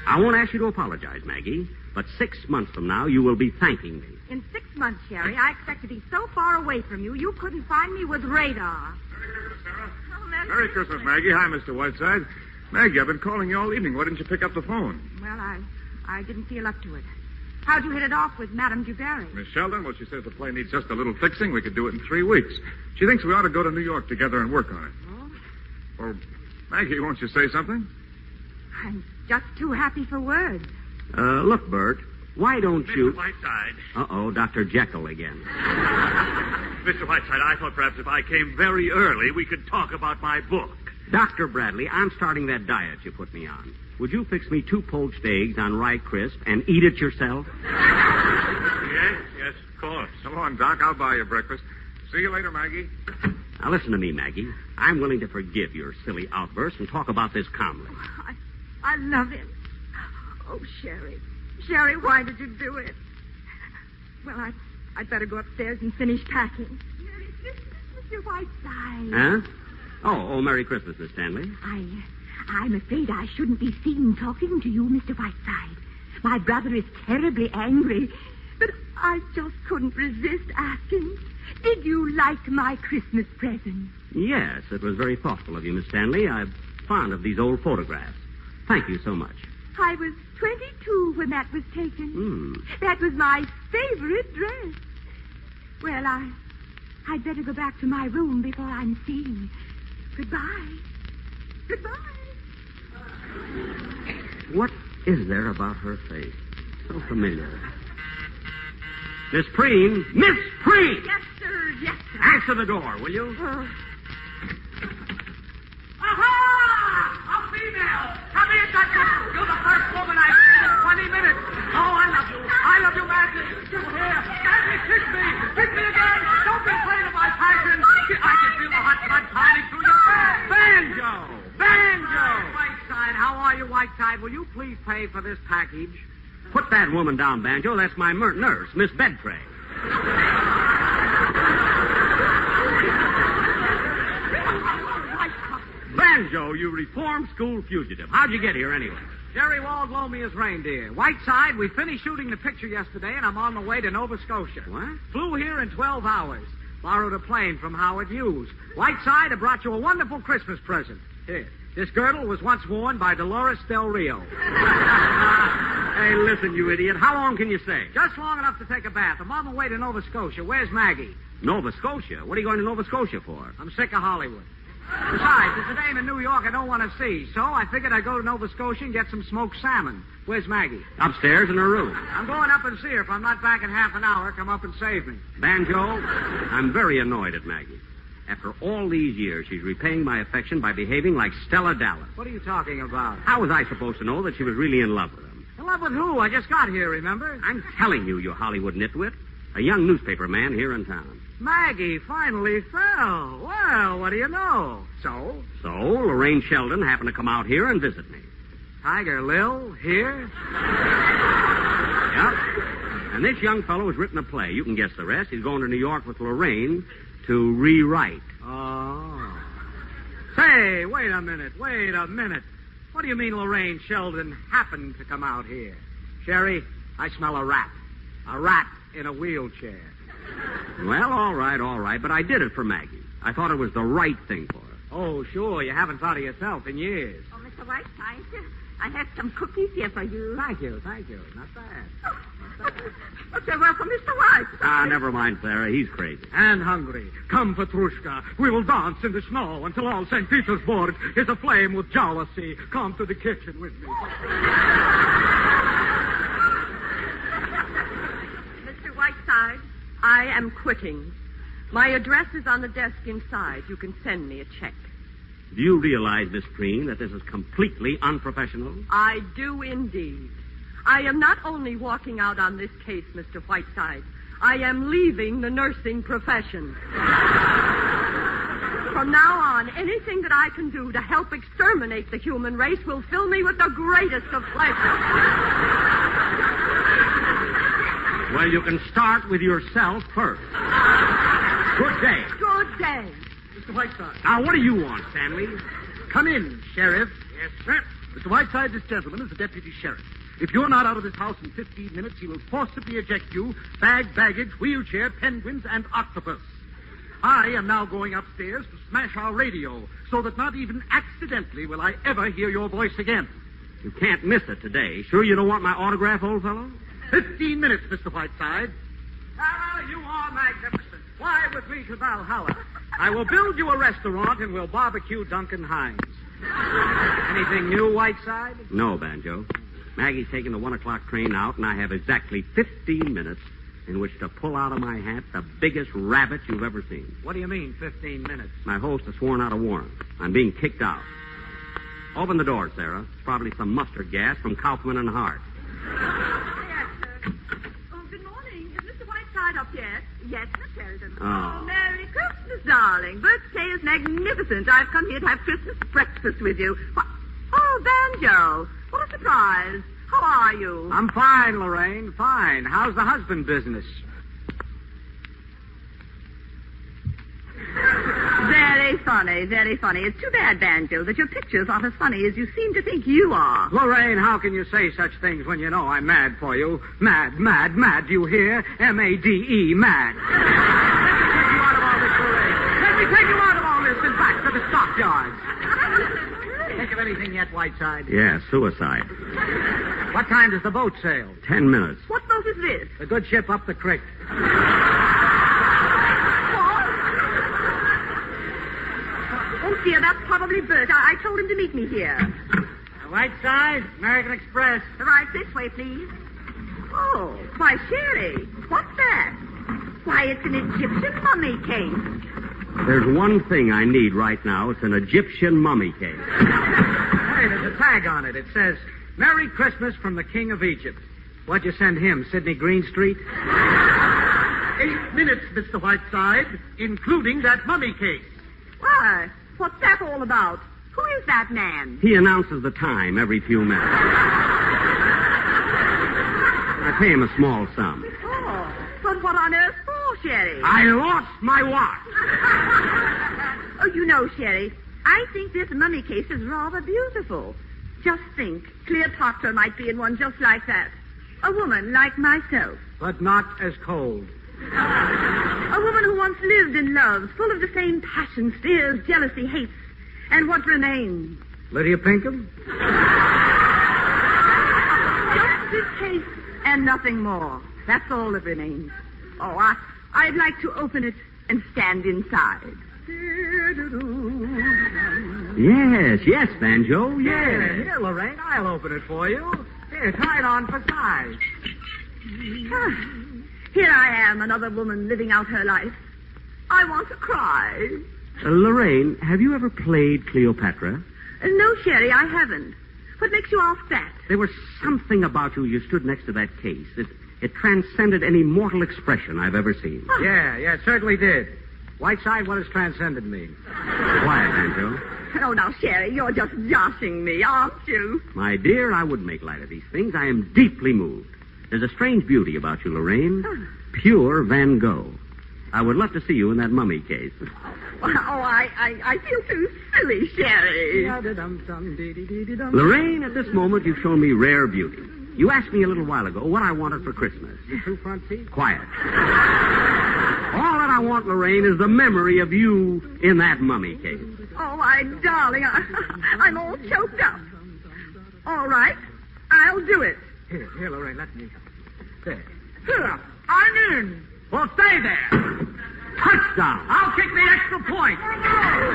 I won't ask you to apologize, Maggie, but 6 months from now, you will be thanking me. In 6 months, Sherry, I expect to be so far away from you, you couldn't find me with radar. Merry Christmas, Maggie. Hi, Mr. Whiteside. Maggie, I've been calling you all evening. Why didn't you pick up the phone? Well, I didn't feel up to it. How'd you hit it off with Madame Dubarry? Miss Sheldon, well, she says the play needs just a little fixing. We could do it in 3 weeks. She thinks we ought to go to New York together and work on it. Oh? Well, Maggie, won't you say something? I'm just too happy for words. Look, Bert, why don't you... Mr. Whiteside. Uh-oh, Dr. Jekyll again. Mr. Whiteside, I thought perhaps if I came very early, we could talk about my book. Dr. Bradley, I'm starting that diet you put me on. Would you fix me 2 poached eggs on rye crisp and eat it yourself? Yes, of course. Come on, Doc. I'll buy you breakfast. See you later, Maggie. Now, listen to me, Maggie. I'm willing to forgive your silly outburst and talk about this calmly. I love him. Oh, Sherry. Sherry, why did you do it? Well, I'd better go upstairs and finish packing. Merry Christmas, Mr. Whiteside. Huh? Oh, Merry Christmas, Miss Stanley. I'm afraid I shouldn't be seen talking to you, Mr. Whiteside. My brother is terribly angry, but I just couldn't resist asking. Did you like my Christmas present? Yes, it was very thoughtful of you, Miss Stanley. I'm fond of these old photographs. Thank you so much. I was 22 when that was taken. That was my favorite dress. Well, I'd better go back to my room before I'm seen. Goodbye. Goodbye. What is there about her face? So familiar. Miss Preen! Miss Preen! Yes, sir. Yes, sir. Answer the door, will you? Aha! A female! Come in, Doctor! You're the first woman I've seen in 20 minutes. Oh, I love you. I love you madly. You here. Stanley, kiss me. Kiss me again. Don't be afraid of my passion. I can feel the hot blood pounding through your veins. Banjo! Banjo! Whiteside, how are you, Whiteside? Will you please pay for this package? Put that woman down, Banjo. That's my nurse, Miss Bedtray. Banjo, you reformed school fugitive. How'd you get here anyway? Jerry Wald loaned me his reindeer. Whiteside, we finished shooting the picture yesterday, and I'm on the way to Nova Scotia. What? Flew here in 12 hours. Borrowed a plane from Howard Hughes. Whiteside, I brought you a wonderful Christmas present. Here. This girdle was once worn by Dolores Del Rio. Hey, listen, you idiot. How long can you stay? Just long enough to take a bath. I'm on the way to Nova Scotia. Where's Maggie? Nova Scotia? What are you going to Nova Scotia for? I'm sick of Hollywood. Besides, there's a dame in New York I don't want to see, so I figured I'd go to Nova Scotia and get some smoked salmon. Where's Maggie? Upstairs in her room. I'm going up and see her. If I'm not back in half an hour, come up and save me. Banjo, I'm very annoyed at Maggie. After all these years, she's repaying my affection by behaving like Stella Dallas. What are you talking about? How was I supposed to know that she was really in love with him? In love with who? I just got here, remember? I'm telling you, you Hollywood nitwit. A young newspaper man here in town. Maggie finally fell. Well, what do you know? So, Lorraine Sheldon happened to come out here and visit me. Tiger Lil here? Yep. And this young fellow has written a play. You can guess the rest. He's going to New York with Lorraine to rewrite. Oh. Say, wait a minute. What do you mean Lorraine Sheldon happened to come out here? Sherry, I smell a rat. A rat in a wheelchair. Well, all right, but I did it for Maggie. I thought it was the right thing for her. Oh, sure, you haven't thought of yourself in years. Oh, Mr. Whiteside, I have some cookies here for you. Thank you. Not bad. But they're welcome, Mr. Whiteside. Never mind, Sarah. He's crazy. And hungry. Come, Petrushka. We will dance in the snow until all St. Petersburg is aflame with jealousy. Come to the kitchen with me. Mr. Whiteside, I am quitting. My address is on the desk inside. You can send me a check. Do you realize, Miss Preen, that this is completely unprofessional? I do indeed. I am not only walking out on this case, Mr. Whiteside. I am leaving the nursing profession. From now on, anything that I can do to help exterminate the human race will fill me with the greatest of pleasure. Well, you can start with yourself first. Good day. Good day. Mr. Whiteside. Now, what do you want, Stanley? Come in, Sheriff. Yes, sir. Mr. Whiteside, this gentleman is the deputy sheriff. If you're not out of this house in 15 minutes, he will forcibly eject you, baggage, wheelchair, penguins, and octopus. I am now going upstairs to smash our radio, so that not even accidentally will I ever hear your voice again. You can't miss it today. Sure you don't want my autograph, old fellow? 15 minutes, Mr. Whiteside. Ah, you are magnificent. Fly with me to Valhalla. I will build you a restaurant and we'll barbecue Duncan Hines. Anything new, Whiteside? No, Banjo. Maggie's taking the 1 o'clock train out, and I have exactly 15 minutes in which to pull out of my hat the biggest rabbit you've ever seen. What do you mean, 15 minutes? My host has sworn out a warrant. I'm being kicked out. Open the door, Sarah. It's probably some mustard gas from Kaufman and Hart. Yes, sir. Oh, good morning. Is Mr. Whiteside up yet? Yes, Miss Sheridan. Oh. Merry Christmas, darling. Birthday is magnificent. I've come here to have Christmas breakfast with you. Oh, Banjo. What a surprise. How are you? I'm fine, Lorraine, fine. How's the husband business? Very funny, very funny. It's too bad, Banjo, that your pictures aren't as funny as you seem to think you are. Lorraine, how can you say such things when you know I'm mad for you? Mad, do you hear? M-A-D-E, mad. Let me take you out of all this, Lorraine. Let me take you out of all this and back to the stockyards. Think of anything yet, Whiteside? Yeah, suicide. What time does the boat sail? 10 minutes. What boat is this? The good ship up the creek. Oh, dear, that's probably Bert. I told him to meet me here. Whiteside, American Express. Right this way, please. Oh, why, Sherry, what's that? Why, it's an Egyptian mummy case. There's one thing I need right now. It's an Egyptian mummy case. Hey, there's a tag on it. It says, Merry Christmas from the King of Egypt. What'd you send him, Sidney Greenstreet? 8 minutes, Mr. Whiteside, including that mummy case. Why, what's that all about? Who is that man? He announces the time every few minutes. I pay him a small sum. Oh, but what on earth for, Sherry? I lost my watch. Oh, you know, Sherry, I think this mummy case is rather beautiful. Just think, Cleopatra might be in one just like that. A woman like myself. But not as cold. A woman who once lived and loved, full of the same passions, fears, jealousy, hates. And what remains? Lydia Pinkham? Just this case and nothing more. That's all that remains. Oh, I'd like to open it and stand inside. Yes, Banjo, yes. Here, Lorraine, I'll open it for you. Here, try it on for size. Here I am, another woman living out her life. I want to cry. Lorraine, have you ever played Cleopatra? No, Sherry, I haven't. What makes you ask that? There was something about you stood next to that case. It transcended any mortal expression I've ever seen. Yeah, it certainly did. Whiteside, what does transcended mean? Quiet, Banjo. Oh, now, Sherry, you're just joshing me, aren't you? My dear, I wouldn't make light of these things. I am deeply moved. There's a strange beauty about you, Lorraine. Pure Van Gogh. I would love to see you in that mummy case. I feel too silly, Sherry. Lorraine, at this moment, you've shown me rare beauty. You asked me a little while ago what I wanted for Christmas. The two front seats? Quiet. All that I want, Lorraine, is the memory of you in that mummy case. Oh, my darling, I'm all choked up. All right, I'll do it. Here, Lorraine, let me. There. Here, I'm in. Well, stay there. Touchdown. I'll kick the extra point.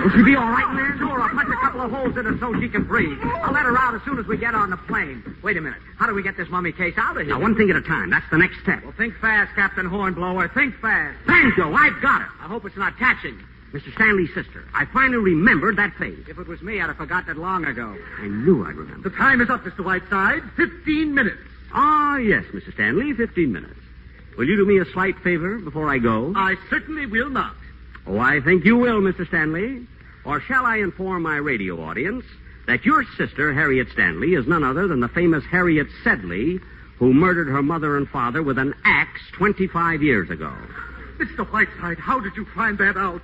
Will she be all right in there? Sure, I'll punch a couple of holes in her so she can breathe. I'll let her out as soon as we get on the plane. Wait a minute. How do we get this mummy case out of here? Now, one thing at a time. That's the next step. Well, think fast, Captain Hornblower. Think fast. Banjo, I've got it. I hope it's not catching. Mr. Stanley's sister. I finally remembered that face. If it was me, I'd have forgotten it long ago. I knew I'd remember. The time is up, Mr. Whiteside. 15 minutes. Ah, yes, Mr. Stanley, 15 minutes. Will you do me a slight favor before I go? I certainly will not. Oh, I think you will, Mr. Stanley. Or shall I inform my radio audience that your sister, Harriet Stanley, is none other than the famous Harriet Sedley, who murdered her mother and father with an axe 25 years ago. Mr. Whiteside, how did you find that out?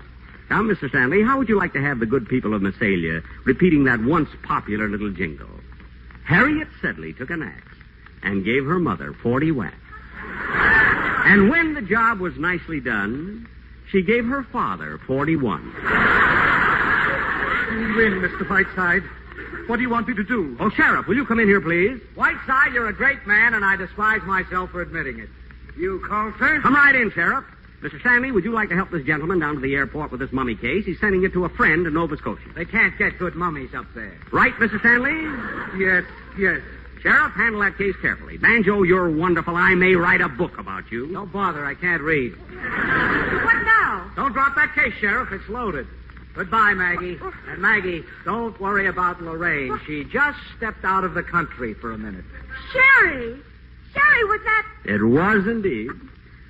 Now, Mr. Stanley, how would you like to have the good people of Massalia repeating that once popular little jingle? Harriet Sedley took an axe and gave her mother 40 whacks. And when the job was nicely done, she gave her father 41. You win, Mr. Whiteside. What do you want me to do? Oh, Sheriff, will you come in here, please? Whiteside, you're a great man, and I despise myself for admitting it. You call, sir? Come right in, Sheriff. Mr. Stanley, would you like to help this gentleman down to the airport with this mummy case? He's sending it to a friend in Nova Scotia. They can't get good mummies up there. Right, Mr. Stanley? Yes. Sheriff, handle that case carefully. Banjo, you're wonderful. I may write a book about you. Don't bother. I can't read. What now? Don't drop that case, Sheriff. It's loaded. Goodbye, Maggie. And Maggie, don't worry about Lorraine. She just stepped out of the country for a minute. Sherry! Sherry, was that... It was indeed.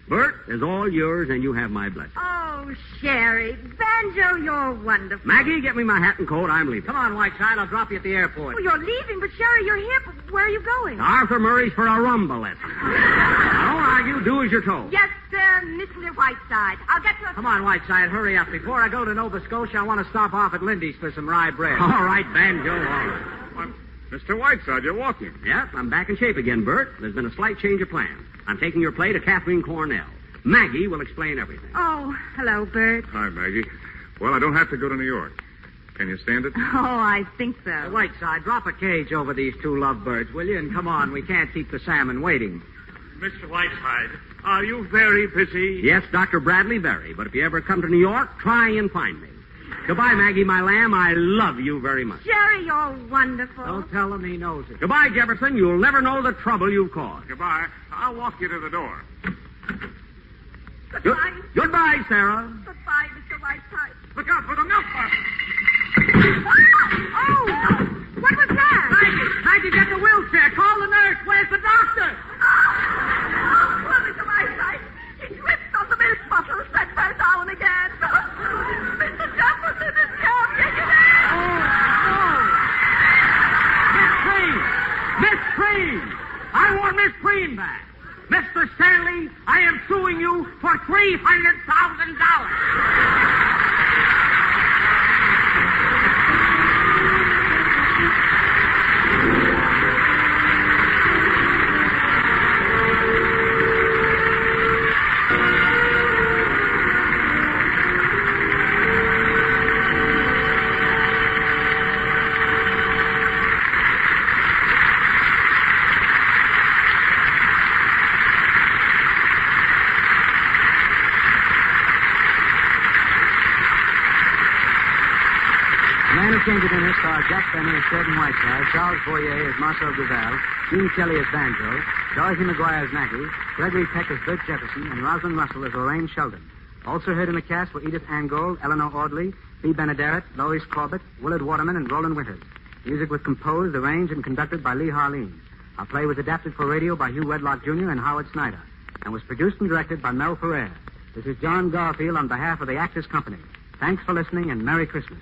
Bert is all yours, and you have my blessing. Oh, Sherry. Banjo, you're wonderful. Maggie, get me my hat and coat. I'm leaving. Come on, Whiteside. I'll drop you at the airport. Oh, you're leaving, but Sherry, you're here. But where are you going? Arthur Murray's for a rumba lesson. Now, don't argue. Do as you're told. Yes, sir, Mr. Whiteside. I'll get to a... Come on, Whiteside. Hurry up. Before I go to Nova Scotia, I want to stop off at Lindy's for some rye bread. All right, Banjo. All right. Mr. Whiteside, you're walking. Yep, I'm back in shape again, Bert. There's been a slight change of plan. I'm taking your play to Kathleen Cornell. Maggie will explain everything. Oh, hello, Bert. Hi, Maggie. Well, I don't have to go to New York. Can you stand it? Oh, I think so. Whiteside, drop a cage over these two lovebirds, will you? And come on, we can't keep the salmon waiting. Mr. Whiteside, are you very busy? Yes, Dr. Bradley, very. But if you ever come to New York, try and find me. Goodbye, Maggie, my lamb. I love you very much. Jerry, you're wonderful. Don't tell him he knows it. Goodbye, Jefferson. You'll never know the trouble you've caused. Goodbye. I'll walk you to the door. Goodbye. Goodbye, Sarah. Goodbye, Mr. Whiteside. Look out for the milk bottle. Oh! What was that? Maggie, get the wheelchair. Call the nurse. Where's the doctor? Oh, poor Mr. Whiteside. He tripped on the milk bottle and fell down again. Mr. Jefferson is carrying him in. Miss Preen! I want Miss Preen back. Mr. Stanley, I am suing you for $300,000. Change of Dinner stars Jack Benny as Sheridan Whiteside, Charles Boyer as Marcel Duval, Gene Kelly as Banjo, Dorothy McGuire as Maggie, Gregory Peck as Bert Jefferson, and Rosalind Russell as Lorraine Sheldon. Also heard in the cast were Edith Angold, Eleanor Audley, Bea Benaderet, Lois Corbett, Willard Waterman, and Roland Winters. Music was composed, arranged, and conducted by Lee Harleen. Our play was adapted for radio by Hugh Wedlock Jr. and Howard Snyder, and was produced and directed by Mel Ferrer. This is John Garfield on behalf of the Actors Company. Thanks for listening, and Merry Christmas.